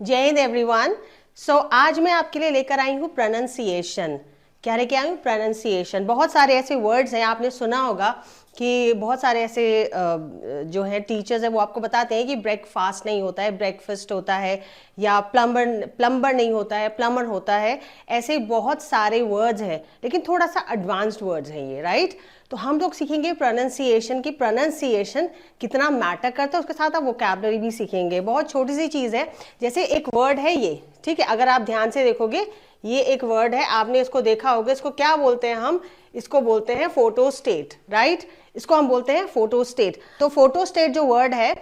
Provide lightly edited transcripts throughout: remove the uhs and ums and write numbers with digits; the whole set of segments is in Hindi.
जय हिंद एवरीवन। सो आज मैं आपके लिए लेकर आई हूँ प्रोनाउंसिएशन। क्या लेके आई हूँ? प्रोनाउंसिएशन। बहुत सारे ऐसे वर्ड्स हैं, आपने सुना होगा कि बहुत सारे ऐसे जो है टीचर्स है वो आपको बताते हैं कि ब्रेकफास्ट नहीं होता है, ब्रेकफास्ट होता है, या प्लम्बर नहीं होता है, प्लम्बर होता है। ऐसे बहुत सारे वर्ड्स हैं, लेकिन थोड़ा सा एडवांस्ड वर्ड्स हैं ये, राइट? तो हम लोग सीखेंगे प्रोनाउंसिएशन की प्रोनाउंसिएशन कितना मैटर करता है, उसके साथ आप वोकैबुलरी भी सीखेंगे। बहुत छोटी सी चीज़ है, जैसे एक वर्ड है ये, ठीक है? अगर आप ध्यान से देखोगे, ये एक वर्ड है, आपने इसको देखा होगा। इसको क्या बोलते हैं हम? इसको बोलते हैं फोटोस्टेट, राइट? इसको हम बोलते हैं फोटोस्टेट। तो फोटोस्टेट जो वर्ड है,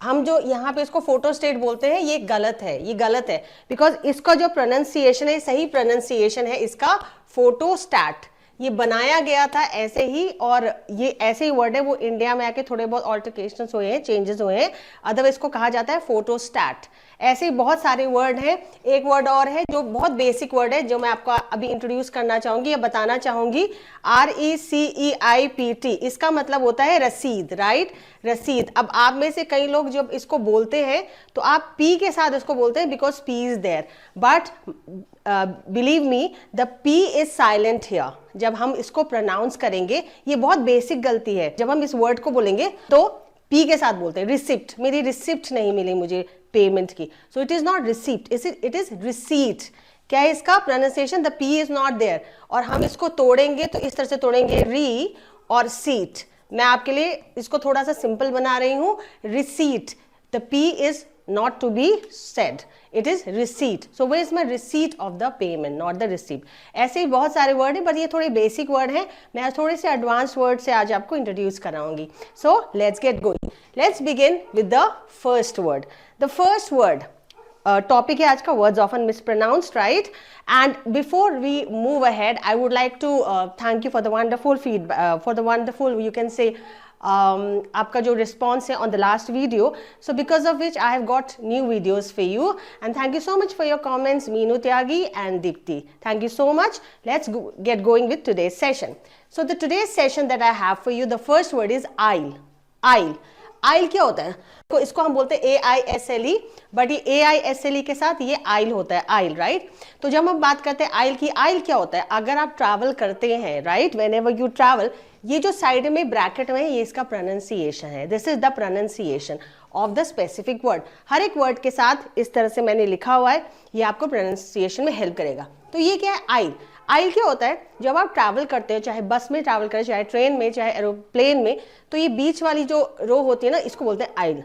हम जो यहाँ पे इसको फोटोस्टेट बोलते हैं, ये गलत है, ये गलत है। बिकॉज इसका जो प्रोनाउंसिएशन है, सही प्रोनाउंसिएशन है इसका फोटोस्टैट। ये बनाया गया था ऐसे ही, और ये ऐसे ही वर्ड है। वो इंडिया में आके थोड़े बहुत ऑल्टरकेशंस हुए हैं, चेंजेस हुए हैं, अदरवाइज इसको कहा जाता है फोटोस्टैट। ऐसे ही बहुत सारे वर्ड हैं। एक वर्ड और है जो बहुत बेसिक वर्ड है, जो मैं आपको अभी इंट्रोड्यूस करना चाहूंगी या बताना चाहूंगी। RECEIPT, इसका मतलब होता है रसीद, राइट? रसीद। अब आप में से कई लोग जब इसको बोलते हैं तो आप पी के साथ इसको बोलते हैं, because P is there, but believe me the P is silent here. जब हम इसको प्रोनाउंस करेंगे, ये बहुत बेसिक गलती है, जब हम इस वर्ड को बोलेंगे तो पी के साथ बोलते हैं। रिसिप्ट, मेरी रिसिप्ट नहीं मिली मुझे पेमेंट की, so it is not receipt, it is receipt. क्या है इसका pronunciation? The P is not there. और हम इसको तोड़ेंगे तो इस तरह से तोड़ेंगे, री और सीट। मैं आपके लिए इसको थोड़ा सा सिंपल बना रही हूं, receipt. The P is not to be said, it is receipt. So where is my receipt of the payment, not the receipt. ऐसे ही बहुत सारे वर्ड हैं, पर ये थोड़े बेसिक वर्ड हैं। मैं थोड़े से एडवांस वर्ड से आज आपको introduce कराऊंगी। So let's get going. Let's begin with the first word. The first word topic है आज का, words often mispronounced, right? And before we move ahead, I would like to thank you for the wonderful feedback, for the wonderful, you can say, आपका जो रिस्पॉन्स है on the last video, so because of which I have got new videos for you, and thank you so much for your comments, Meenu Tyagi and Deepti. Thank you so much. Let's get going with today's session. So the today's session that I have for you, the first word is aisle. Aisle, aisle क्या होता है? तो इसको हम बोलते हैं AISLE, बट ये AISLE के साथ ये आइल होता है, आइल, राइट? तो जब हम बात करते हैं आइल की, आइल क्या होता है? अगर आप ट्रैवल करते हैं, राइट, व्हेनेवर यू ट्रैवल, ये जो साइड में ब्रैकेट में है, ये इसका प्रोनाउंसिएशन है। This is the pronunciation of the specific word. हर एक वर्ड के साथ इस तरह से मैंने लिखा हुआ है, ये आपको प्रोनाउंसिएशन में हेल्प करेगा। तो ये क्या है? आइल। आइल क्या होता है? जब आप ट्रैवल करते हो, चाहे बस में ट्रैवल करें, चाहे ट्रेन में, चाहे एरोप्लेन में, तो ये बीच वाली जो रो होती है ना, इसको बोलते हैं आइल।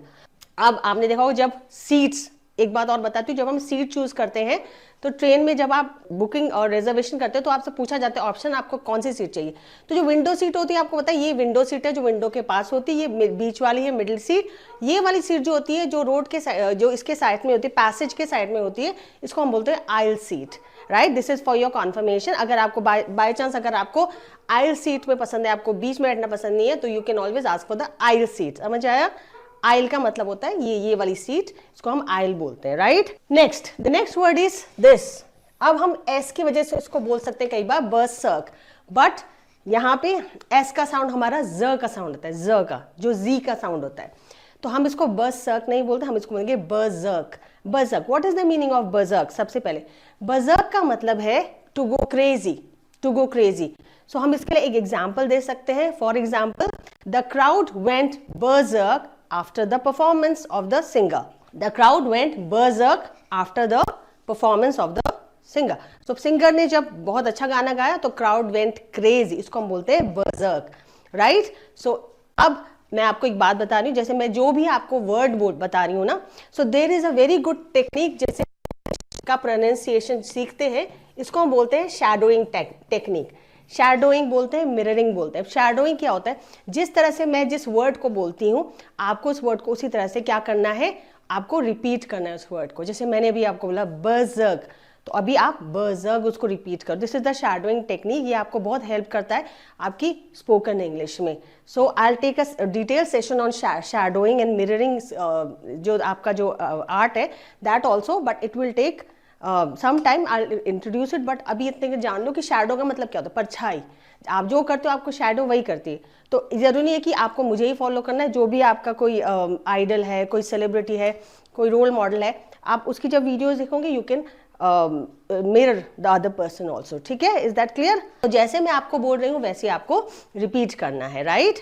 अब आपने देखा होगा जब सीट्स, एक बात और बताती हूँ, जब हम सीट चूज करते हैं तो ट्रेन में जब आप बुकिंग और रिजर्वेशन करते हो तो आपसे पूछा जाता है ऑप्शन, आपको कौन सी सीट चाहिए। तो जो विंडो सीट होती है, आपको पता है ये विंडो सीट है, जो विंडो के पास होती है। ये बीच वाली है मिडिल सीट। ये वाली सीट जो होती है, जो रोड के जो इसके साइड में होती है, पैसेज के साइड में होती है, इसको हम बोलते हैं aisle seat, right? This is for your confirmation. अगर आपको बाय चांस अगर आपको आइल सीट में पसंद है, आपको बीच में बैठना पसंद नहीं है, तो you can always ask for the aisle seat. समझ आया? आइल का मतलब होता है ये वाली सीट, इसको हम आइल बोलते हैं, right? Next, the next word is this. अब हम एस की वजह से इसको बोल सकते हैं कई बार बर्सर्क, बट यहाँ पे एस का साउंड हमारा ज का साउंड होता है, ज का, जो जी का साउंड होता है। तो हम इसको बर्सर्क नहीं बोलते, हम इसको बोलेंगे berserk. Berserk, what is the meaning of berserk? सबसे पहले बर्जर्क का मतलब है to go crazy, to go crazy. So हम इसके लिए एक एग्जाम्पल दे सकते हैं। For example, the crowd went berserk after the performance of the singer. The crowd went berserk after the performance of the singer. So singer ने जब बहुत अच्छा गाना गाया तो crowd went crazy, इसको हम बोलते हैं berserk, right? So अब मैं आपको एक बात बता रही हूँ, जैसे मैं जो भी आपको वर्ड बता रही हूँ ना, so there is a very good technique, जैसे का प्रोनाउंसिएशन सीखते हैं, इसको हम बोलते हैं शैडोइंग टेक्निक। शैडोइंग बोलते हैं, मिररिंग बोलते हैं। शैडोइंग क्या होता है? जिस तरह से मैं जिस वर्ड को बोलती हूँ, आपको उस वर्ड को उसी तरह से क्या करना है, आपको रिपीट करना है उस वर्ड को। जैसे मैंने अभी आपको बोला बर्जर्क, तो अभी आप बर्जर्क उसको रिपीट करो। This is the shadowing technique. ये आपको बहुत हेल्प करता है आपकी स्पोकन इंग्लिश में। So I will take a detail session on shadowing and mirroring, जो आपका जो आर्ट है, that also, but it will take some time I introduce it, but अभी इतने जान लो कि शैडो का मतलब क्या होता है, परछाई। आप जो करते हो आपको शैडो वही करती है। तो जरूरी नहीं है कि आपको मुझे ही फॉलो करना है, जो भी आपका कोई आइडल है, कोई सेलिब्रिटी है, कोई रोल मॉडल है, आप उसकी जब वीडियोज देखोगे you can mirror the other person also. ठीक है, इज दैट क्लियर? तो जैसे मैं आपको बोल रही हूँ वैसे आपको रिपीट करना है, right?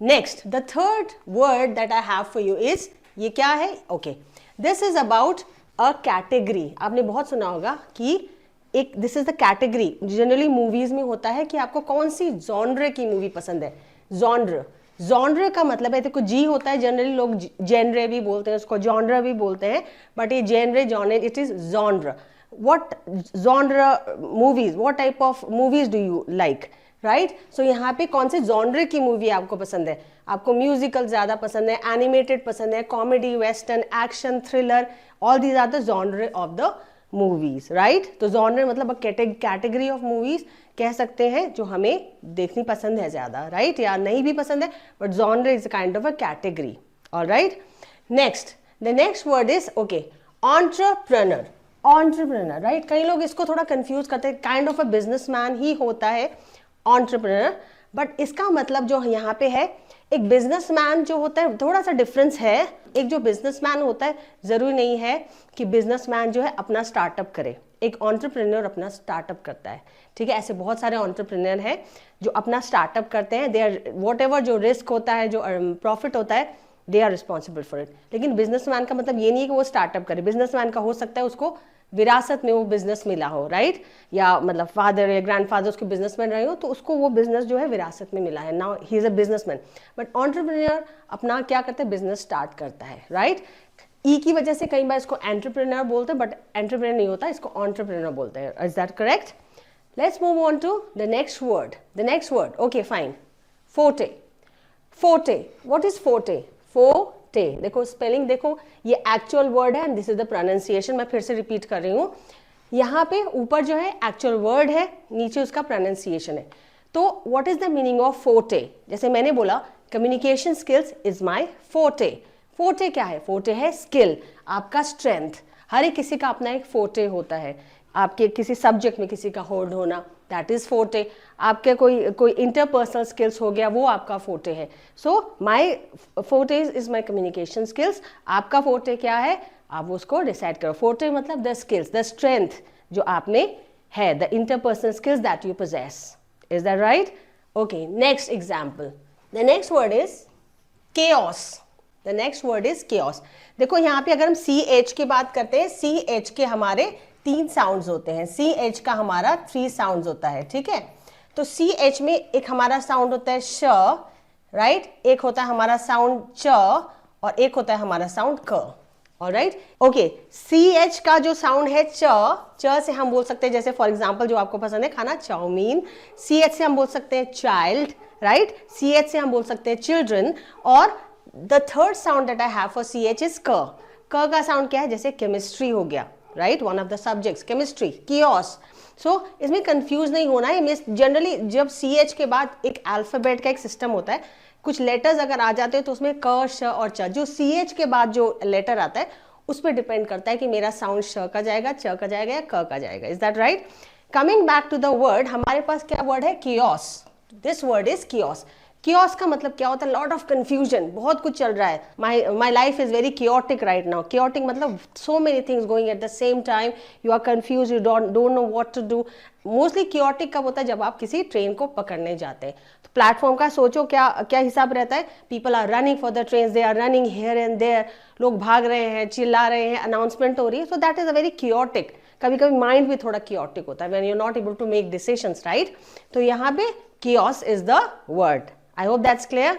Next, the third word that I have for you is, ये क्या है? Okay, this is about a category. आपने बहुत सुना होगा कि एक this is the category. Generally movies में होता है कि आपको कौन सी जॉनरे की मूवी पसंद है। जॉनर, जॉनर का मतलब है, देखो जी होता है, जनरली लोग जेनरे भी बोलते हैं उसको, जॉनर भी बोलते हैं, बट ये genre genre it is genre. What genre movies, what type of movies do you like, right? So यहाँ पे कौन से जॉनर की मूवी आपको पसंद है? आपको म्यूजिकल ज्यादा पसंद है, एनिमेटेड पसंद है, comedy, western, action, thriller, all these are the genre of the movies, right? तो जॉनर मतलब कैटेगरी ऑफ मूवीज कह सकते हैं जो हमें देखनी पसंद है ज्यादा, राइट? या नहीं भी पसंद है, but genre is kind of a category. Alright, next, the next word is okay, entrepreneur. Entrepreneur, right? कई लोग इसको थोड़ा कंफ्यूज करते हैं, काइंड ऑफ अ बिजनेसमैन ही होता है एंटरप्रेन्योर, बट इसका मतलब जो यहाँ पे है, एक बिजनेसमैन जो होता है थोड़ा सा डिफरेंस है। एक जो बिजनेसमैन होता है जरूरी नहीं है कि बिजनेसमैन जो है अपना स्टार्टअप करे, एक एंटरप्रेन्योर अपना स्टार्टअप करता है। ठीक है, ऐसे बहुत सारे एंटरप्रेन्योर हैं जो अपना स्टार्टअप करते हैं, दे आर व्हाटएवर जो रिस्क होता है, जो प्रॉफिट होता है, they are responsible for it. लेकिन बिजनेसमैन का मतलब ये नहीं है कि वो स्टार्टअप करे। बिजनेसमैन का हो सकता है उसको विरासत में वो बिजनेस मिला हो, राइट? या मतलब फादर या ग्रैंडफादर उसके बिजनेसमैन रहे हो, तो उसको वो बिजनेस जो है विरासत में मिला है, now he is a businessman. But entrepreneur अपना क्या करता है, बिजनेस स्टार्ट करता है, राइट? ई की वजह से कई बार इसको एंटरप्रेन्योर बोलते हैं, बट एंटरप्रेन्योर नहीं होता, इसको एंटरप्रेन्योर बोलते हैं। Is that correct? Let's move on to the next word. The next word, okay fine, forte. Forte, what is forte? Forte, देखो स्पेलिंग देखो, ये एक्चुअल वर्ड है and this is the pronunciation. मैं फिर से रिपीट कर रही हूँ, यहाँ पे ऊपर जो है एक्चुअल वर्ड है, नीचे उसका प्रोनाउंसिएशन है। तो what is the meaning of forte? जैसे मैंने बोला communication skills is my forte. Forte क्या है? फोर्टे है स्किल, आपका स्ट्रेंथ। हर एक किसी का अपना एक फोर्टे होता है। आपके किसी सब्जेक्ट में किसी का होल्ड होना, दैट इज फोर्टे। आपके कोई इंटरपर्सनल स्किल्स हो गया, वो आपका फोर्टे है। So my forte is my communication skills. आपका फोर्टे क्या है, आप उसको डिसाइड करो। फोर्टे मतलब द स्किल्स, द स्ट्रेंथ जो आप में है, the interpersonal skills that you possess. Is that right? Okay, next example. The next word is chaos। The next word is chaos। देखो यहाँ पे अगर हम CH की बात करते हैं, CH के हमारे 3 साउंड्स होते हैं, CH का हमारा 3 साउंड्स होता है। ठीक है, तो CH में एक हमारा साउंड होता है श, राइट? एक होता है हमारा साउंड च और एक होता है हमारा साउंड क। Alright, okay. CH का जो साउंड है च से हम बोल सकते हैं, जैसे फॉर एग्जांपल जो आपको पसंद है खाना, चाउमीन। CH से हम बोल सकते हैं चाइल्ड, राइट? CH से हम बोल सकते हैं चिल्ड्रन। और the third sound that I have for CH is क। क का साउंड क्या है? जैसे केमिस्ट्री हो गया, right? One of the subjects chemistry, chaos. So इसमें कंफ्यूज नहीं होना है। जनरली जब CH के बाद एक अल्फाबेट का एक सिस्टम होता है, कुछ लेटर्स अगर आ जाते हैं तो उसमें क, श और च, जो CH के बाद जो लेटर आता है उस पर डिपेंड करता है कि मेरा साउंड श का जाएगा, च का जाएगा या क का जाएगा। Is that right? Coming back to the word, हमारे पास क्या वर्ड है? Chaos. This word is chaos. Chaos का मतलब क्या होता है? लॉट ऑफ कंफ्यूजन, बहुत कुछ चल रहा है। My life is very chaotic right now. chaotic मतलब so many things going at the same time, you are confuse, you don't know what to do. Mostly chaotic कब होता है? जब आप किसी ट्रेन को पकड़ने जाते हैं। तो प्लेटफॉर्म का सोचो क्या क्या हिसाब रहता है। People are running for the train, they are running here and there, लोग भाग रहे हैं, चिल्ला रहे हैं, अनाउंसमेंट हो रही है। So that is a very chaotic। कभी कभी माइंड भी थोड़ा chaotic होता है, when you are not able to make decisions, right? तो यहाँ पे chaos is the word. I hope that's clear.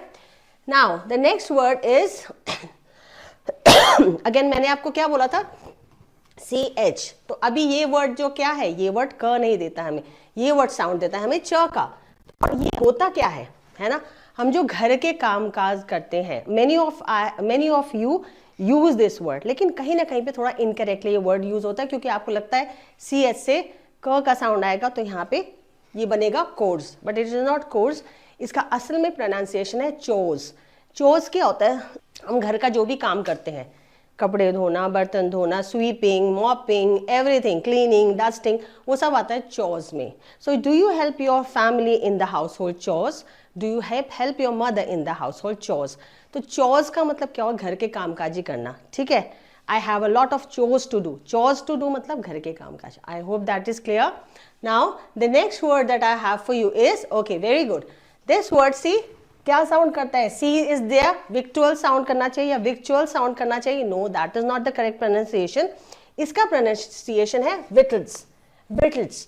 Now the next word is again मैंने आपको क्या बोला था? CH। तो अभी ये वर्ड जो क्या है, ये वर्ड क नहीं देता हमें, ये वर्ड साउंड देता है हमें च का। और ये होता क्या है ना? हम जो घर के काम काज करते हैं, many of you use this word, लेकिन कहीं ना कहीं पे थोड़ा इनकरेक्टली ये वर्ड यूज होता है, क्योंकि आपको लगता है CH से क का साउंड आएगा तो यहाँ पे ये बनेगा course, but it is not course. इसका असल में प्रोनाउंसिएशन है चोज। चोज क्या होता है? हम घर का जो भी काम करते हैं, कपड़े धोना, बर्तन धोना, sweeping, mopping, everything, cleaning, dusting, वो सब आता है चॉर्स में. So do you help your family in the household chores? Do you help your mother in the household chores? तो चॉर्स का मतलब क्या हुआ? घर के कामकाजी करना. ठीक है, I have a lot of chores to do. Chores to do मतलब घर के काम काज. I hope that is clear. Now the next word that I have for you is, okay, very good. This word see क्या साउंड करता है? C is there. Victual sound करना चाहिए या victual साउंड करना चाहिए? No, that is not the correct pronunciation. इसका pronunciation है victuals. Victuals,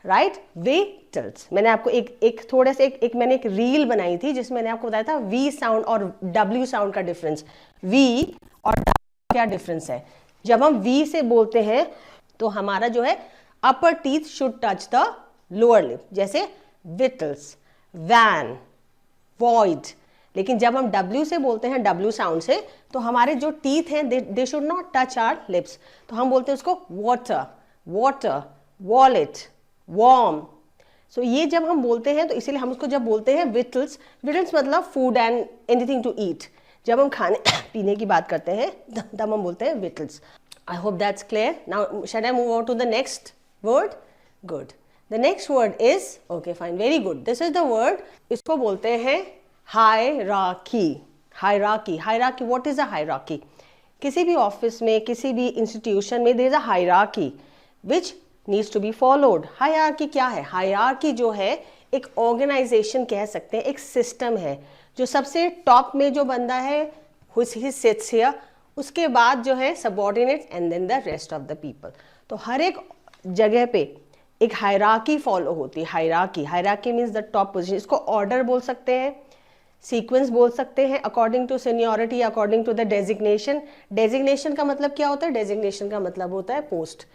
right? Victuals. मैंने आपको एक थोड़े से एक मैंने एक रील बनाई थी जिसमें मैंने आपको बताया था V साउंड और W साउंड का डिफरेंस. V और क्या डिफरेंस है? जब हम V से बोलते हैं तो हमारा जो है upper teeth should touch the lower lip, जैसे विटल्स, वैन, वॉइड. लेकिन जब हम W से बोलते हैं, W साउंड से, तो हमारे जो टीथ हैं they should not touch our lips. तो हम बोलते हैं उसको water, water, wallet, warm. So ये जब हम बोलते हैं तो इसीलिए हम उसको जब बोलते हैं विटल्स, विटल्स मतलब food and anything to eat. जब हम खाने पीने की बात करते हैं तब हम बोलते हैं victuals. I hope that's clear. Now shall I move on to the next word? Good. The next word is, okay fine, very good. This is the word, इसको बोलते हैं hierarchy. Hierarchy, hierarchy, what is a hierarchy? किसी भी ऑफिस में, किसी भी इंस्टीट्यूशन में there is a hierarchy which needs to be followed. Hierarchy क्या है? हायरार्की जो है एक ऑर्गेनाइजेशन कह सकते हैं, एक सिस्टम है जो सबसे टॉप में जो बंदा है he sits here, उसके बाद जो है subordinate and then the rest of the people. तो हर एक जगह पे एक हायरार्की फॉलो होती है. Hierarchy, hierarchy means the top position. इसको ऑर्डर बोल सकते हैं, सीक्वेंस बोल सकते हैं, according to seniority, according to the designation. Designation का मतलब क्या होता है? डेजिग्नेशन का मतलब होता है पोस्ट.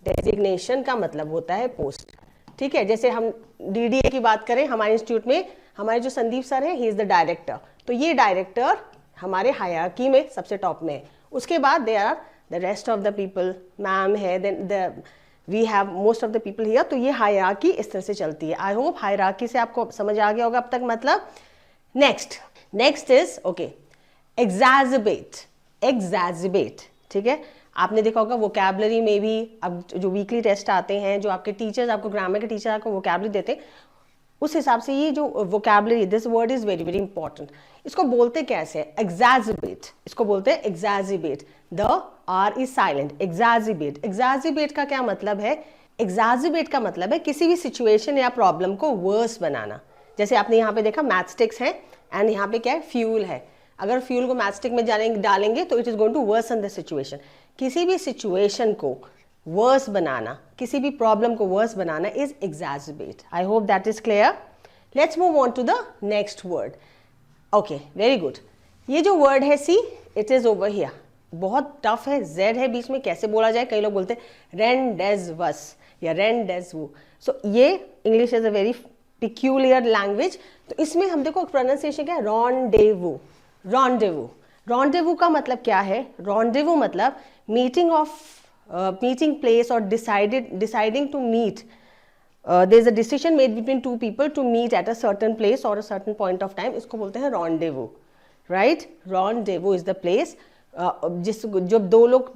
डेजिग्नेशन का मतलब होता है पोस्ट. ठीक है, जैसे हम DDA की बात करें, हमारे इंस्टीट्यूट में हमारे जो संदीप सर हैं, ही इज द डायरेक्टर. तो ये डायरेक्टर हमारे हायरार्की में सबसे टॉप में है. उसके बाद they are the rest of the people, ma'am है, then we have most of the people here. तो ये हायरार्की इस तरह से चलती है. आई होप हायरार्की से आपको समझ आ गया होगा अब तक. मतलब नेक्स्ट इज, ओके, एग्जैजर्बेट. एग्जैजर्बेट, ठीक है, आपने देखा होगा वोकैबुलरी में भी. अब जो वीकली टेस्ट आते हैं, जो आपके टीचर्स, आपको ग्रामर के टीचर आपको वोकैबुलरी देते हैं, उस हिसाब से ये जो vocabulary, this word is very very important. इसको बोलते कैसे? एग्जैजर्बेट. इसको बोलते हैं exacerbate. The R is silent. Exacerbate. Exacerbate का क्या मतलब है? एग्जैजर्बेट का मतलब है किसी भी सिचुएशन या प्रॉब्लम को वर्स बनाना. जैसे आपने यहाँ पे देखा मैचस्टिक्स है एंड यहाँ पे क्या है? फ्यूल है. अगर फ्यूल को मैचस्टिक में डालेंगे तो it is going to worsen the situation. किसी भी सिचुएशन को वर्स बनाना, किसी भी प्रॉब्लम को वर्स बनाना is exacerbate. I hope that is clear. Let's move on to the next word. Okay, very good. ये जो वर्ड है see, it is over here. बहुत टफ है, जेड है बीच में, कैसे बोला जाए? कई लोग बोलते हैं रेंडेजवस या रेंडेजवू. सो ये English is a very peculiar language. तो इसमें हम देखो प्रोनाउंसिएशन क्या है? रॉन्डेवू. रॉन्डेवू. रॉन्डेवू का मतलब क्या है? रॉन्डेवू मतलब meeting place or deciding to meet. There is a decision made between two people to meet at a certain place or a certain point of time. इसको बोलते हैं rendezvous, right? Rendezvous is the place जब दो लोग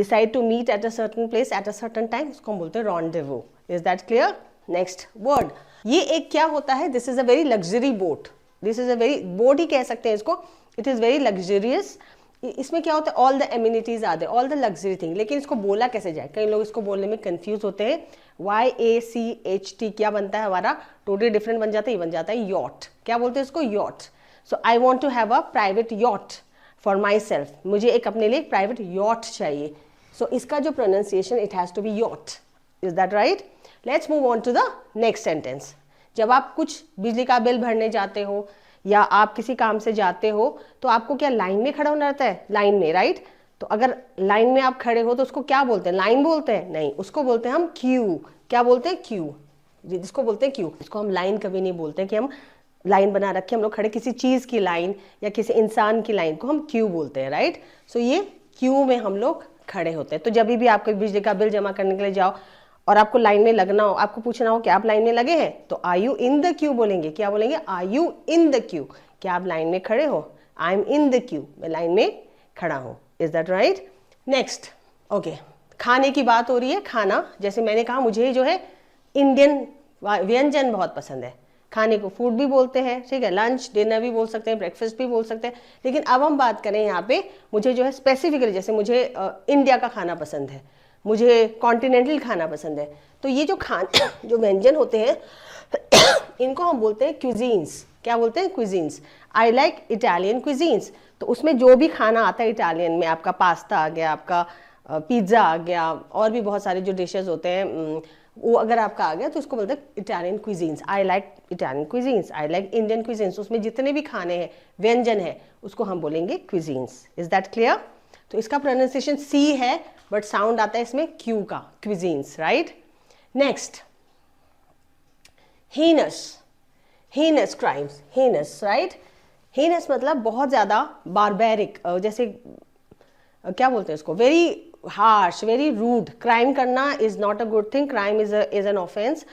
decide to meet at a certain place at a certain time, इसको हम बोलते हैं rendezvous. Is that clear? Next word. ये एक क्या होता है? This is a very luxury boat. This is a very boat ही कह सकते हैं इसको. It is very luxurious. इसमें क्या होता है? ऑल द एमिनिटीज आते हैं, ऑल द लग्जरी थिंग. लेकिन इसको बोला कैसे जाए? कई लोग इसको बोलने में कंफ्यूज होते हैं. YACHT क्या बनता है हमारा? टोटली डिफरेंट बन जाता है. ये बन जाता है यॉट. क्या बोलते हैं इसको? Yacht. So I want to have a private yacht for my self. मुझे एक अपने लिए प्राइवेट यॉट चाहिए. सो इसका जो pronunciation, it has to be yacht. Is that right? Let's move on to the next sentence. जब आप कुछ बिजली का बिल भरने जाते हो या आप किसी काम से जाते हो तो आपको क्या लाइन में खड़ा होना रहता है? लाइन में, राइट? तो अगर लाइन में आप खड़े हो तो उसको क्या बोलते हैं? लाइन बोलते हैं? नहीं, उसको बोलते हैं हम क्यू. क्या बोलते हैं? क्यू. जिसको बोलते हैं क्यू. इसको हम लाइन कभी नहीं बोलते कि हम लाइन बना रखे हम लोग खड़े. किसी चीज की लाइन या किसी इंसान की लाइन को हम क्यू बोलते हैं, राइट? सो ये क्यू में हम लोग खड़े होते हैं. तो जब भी आपको बिजली का बिल जमा करने के लिए जाओ और आपको लाइन में लगना हो, आपको पूछना हो कि आप लाइन में लगे हैं, तो are you in the queue बोलेंगे. क्या बोलेंगे? Are you in the queue. क्या आप लाइन में खड़े हो? I am in the queue. मैं लाइन में खड़ा हूं. Is that right? Next, okay, खाने की बात हो रही है। खाना, जैसे मैंने कहा मुझे जो है इंडियन व्यंजन बहुत पसंद है। खाने को फूड भी बोलते हैं, ठीक है, लंच डिनर भी बोल सकते हैं, ब्रेकफास्ट भी बोल सकते हैं। लेकिन अब हम बात करें यहाँ पे, मुझे जो है स्पेसिफिकली, जैसे मुझे इंडिया का खाना पसंद है, मुझे कॉन्टिनेंटल खाना पसंद है, तो ये जो जो व्यंजन होते हैं इनको हम बोलते हैं क्विजीन्स। क्या बोलते हैं? Cuisines. I like Italian cuisines. तो उसमें जो भी खाना आता है इटालियन में, आपका पास्ता आ गया, आपका पिज्ज़ा आ गया, और भी बहुत सारे जो डिशेज होते हैं वो अगर आपका आ गया तो उसको बोलते हैं Italian cuisines. I like Italian cuisines, I like Indian cuisines. उसमें जितने भी खाने हैं, व्यंजन है, उसको हम बोलेंगे क्विजीन्स। Is that clear? तो इसका प्रोनाउंसिएशन सी है, बट साउंड आता है इसमें क्यू का, cuisines, right. Next, heinous, heinous crimes, heinous, right. Heinous मतलब बहुत ज्यादा बारबेरिक, जैसे क्या बोलते हैं उसको, very harsh, very rude. Crime करना is not a good thing, crime is an offence.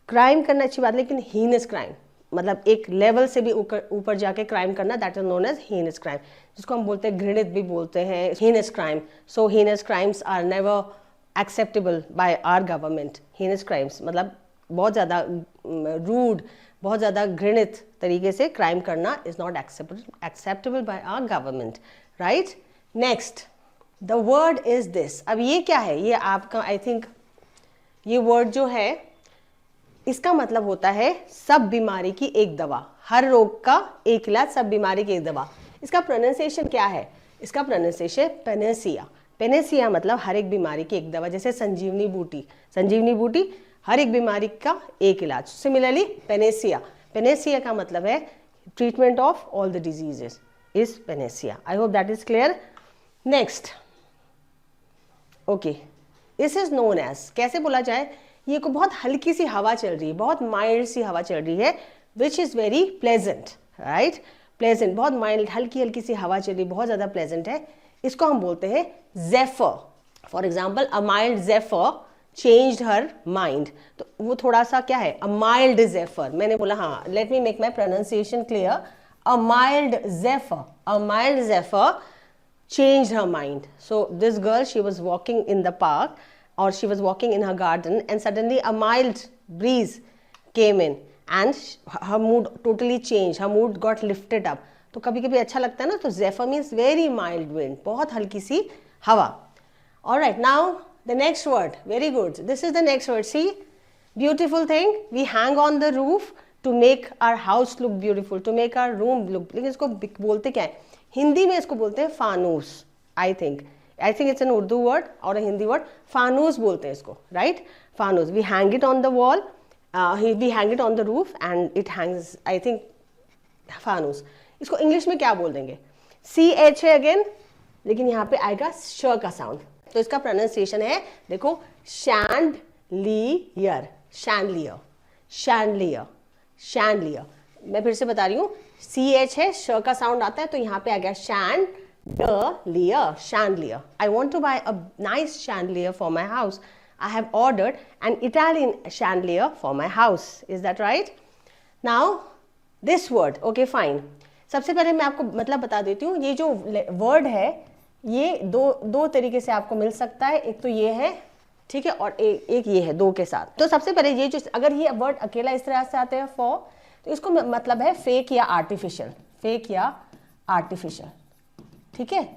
Crime करना अच्छी बात, लेकिन हीनस क्राइम मतलब एक लेवल से भी ऊपर जाके क्राइम करना, that is known as heinous crime, जिसको हम बोलते हैं घृणित भी बोलते हैं, heinous crime. So heinous crimes are never acceptable by our government. Heinous crimes मतलब बहुत ज़्यादा रूड, बहुत ज़्यादा घृणित तरीके से क्राइम करना is not acceptable by our government, right. Next, the word is this. अब ये क्या है? ये आपका, आई थिंक ये वर्ड जो है इसका मतलब होता है सब बीमारी की एक दवा, हर रोग का एक इलाज, सब बीमारी की एक दवा। इसका प्रोनाउंसिएशन क्या है? इसका प्रोनाउंसिएशन पेनेसिया। पेनेसिया मतलब हर एक बीमारी की एक दवा, जैसे संजीवनी बूटी, संजीवनी बूटी हर एक बीमारी का एक इलाज। सिमिलरली पेनेसिया, पेनेसिया का मतलब है treatment of all the diseases is panacea. I hope that is clear. Next, okay, this is known as, कैसे बोला जाए, ये को बहुत हल्की सी हवा चल रही है, बहुत माइल्ड सी हवा चल रही है, which is very pleasant, right. Pleasant, बहुत माइल्ड, हल्की हल्की सी हवा चल रही, बहुत ज्यादा प्लेजेंट है, इसको हम बोलते हैं zephyr. For example, a mild zephyr changed her mind, तो वो थोड़ा सा क्या है, अ माइल्ड जेफर। मैंने बोला हाँ, let me make my pronunciation clear, a mild zephyr, a mild zephyr changed her mind. So this girl, she was walking in the park, or she was walking in her garden, and suddenly a mild breeze came in and her mood totally changed, her mood got lifted up. तो कभी कभी अच्छा लगता है ना, तो zephyr means very mild wind, बहुत हल्की सी हवा। Alright, now the next word, very good, this is the next word. See, beautiful thing, we hang on the roof to make our house look beautiful, to make our room look, लेकिन इसको बोलते क्या है? हिंदी में इसको बोलते हैं फानूस। I think it's an Urdu word और हिंदी वर्ड, फानूस बोलते हैं इसको, राइट। फानूस, we hang it on the wall, we hang it on the roof and it hangs, I think फानूस। इसको इंग्लिश में क्या बोल देंगे? CH है अगेन, लेकिन यहाँ पे आएगा श का साउंड, तो इसका प्रोनाउंसिएशन है, देखो, शैंडलियर, शैंडलियर, शैंडलियर, शैंडलियर। मैं फिर से बता रही हूँ, CH है, श का साउंड आता है, तो यहाँ पे आ गया chandelier, chandelier. I want to buy a nice chandelier for my house, I have ordered an Italian chandelier for my house. Is that right? Now this word, okay fine. सबसे पहले मैं आपको मतलब बता देती हूँ, ये जो वर्ड है ये दो तरीके से आपको मिल सकता है। एक तो ये है, ठीक है, और एक ये है, दो के साथ। तो सबसे पहले ये जो, अगर ये वर्ड अकेला इस तरह से आते हैं फॉर, तो इसको मतलब है फेक या आर्टिफिशियल, फेक या आर्टिफिशियल, ठीक है।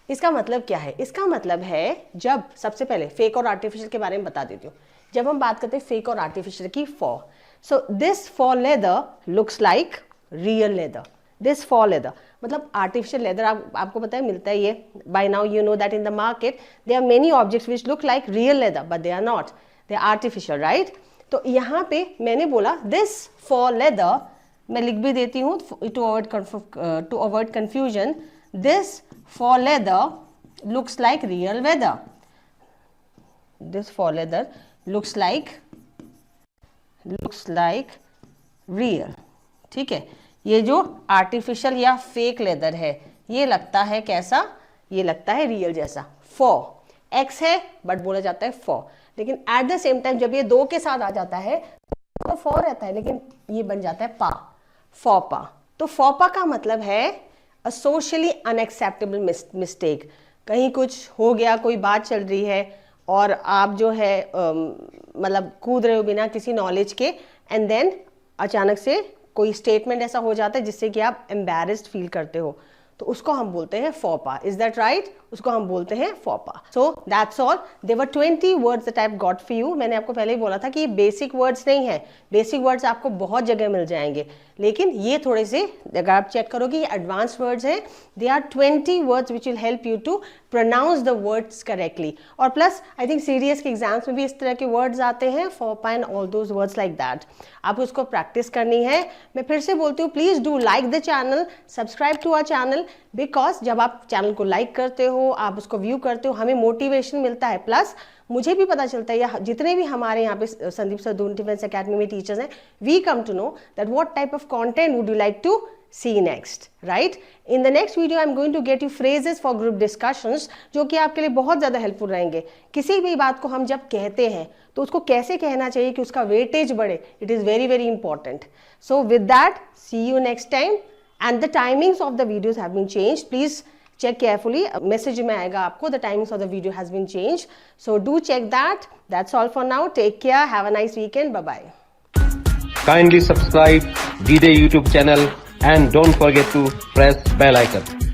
इसका मतलब क्या है? इसका मतलब है, जब सबसे पहले फेक और आर्टिफिशियल के बारे में बता देती हूँ। जब हम बात करते हैं फेक और आर्टिफिशियल की, for, so this for leather looks like real leather, this for leather मतलब आर्टिफिशियल लेदर। आपको पता है मिलता है ये, bye now you know that in the market there are many objects which look like real leather but they are not, they are artificial, right. तो यहाँ पे मैंने बोला दिस फॉर लेदर, मैं लिख भी देती हूँ to avoid confusion, this for leather looks like real weather, this for leather looks like real, ठीक है। ये जो आर्टिफिशियल या फेक लेदर है, ये लगता है कैसा? ये लगता है रियल जैसा। फॉर एक्स है बट बोला जाता है फॉर, लेकिन एट द सेम टाइम जब ये दो के साथ आ जाता है तो फॉर रहता है, लेकिन ये बन जाता है पा, फॉपा। तो फॉपा का मतलब है अ सोशली अनएक्सेप्टेबल मिस्टेक, कहीं कुछ हो गया, कोई बात चल रही है और आप जो है मतलब कूद रहे हो बिना किसी नॉलेज के, एंड देन अचानक से कोई स्टेटमेंट ऐसा हो जाता है जिससे कि आप एम्बैरेस्ड फील करते हो, तो उसको हम बोलते हैं फॉपा। Is that right? उसको हम बोलते हैं फॉपा। So that's all. There 20 words that I have got for you. मैंने आपको पहले ही बोला था कि ये बेसिक वर्ड्स नहीं है, बेसिक वर्ड्स आपको बहुत जगह मिल जाएंगे, लेकिन ये थोड़े से अगर आप चेक करोगे ये एडवांस वर्ड्स हैं। They are 20 words which will help you to pronounce the words correctly. और प्लस आई थिंक सीरियस के एग्जाम्स में भी इस तरह के वर्ड्स आते हैं, फॉपा and all those words like that. आप उसको प्रैक्टिस करनी है। मैं फिर से बोलती हूँ, please do like the channel, subscribe to our channel, because जब आप चैनल को लाइक करते हो, आप उसको व्यू करते हो, हमें मोटिवेशन मिलता है, प्लस मुझे भी पता चलता है, या जितने भी हमारे यहाँ पे Sandeep sir Doon defence academy में टीचर्स हैं, we come to know that what type of content would you like to see next, right? In the next video I'm going to get you phrases for group discussions जो कि आपके लिए बहुत ज़्यादा हेल्पफुल रहेंगे। किसी भी बात को हम जब कहते हैं तो उसको कैसे कहना चाहिए कि उसका वेटेज बढ़े, it is very very important. So with that, see you next time. And the timings of the videos have been changed, please check carefully, message में आएगा आपको, the timings of the video has been changed, so do check that. That's all for now. Take care, have a nice weekend, bye bye. Kindly subscribe D-Day YouTube channel and don't forget to press bell icon.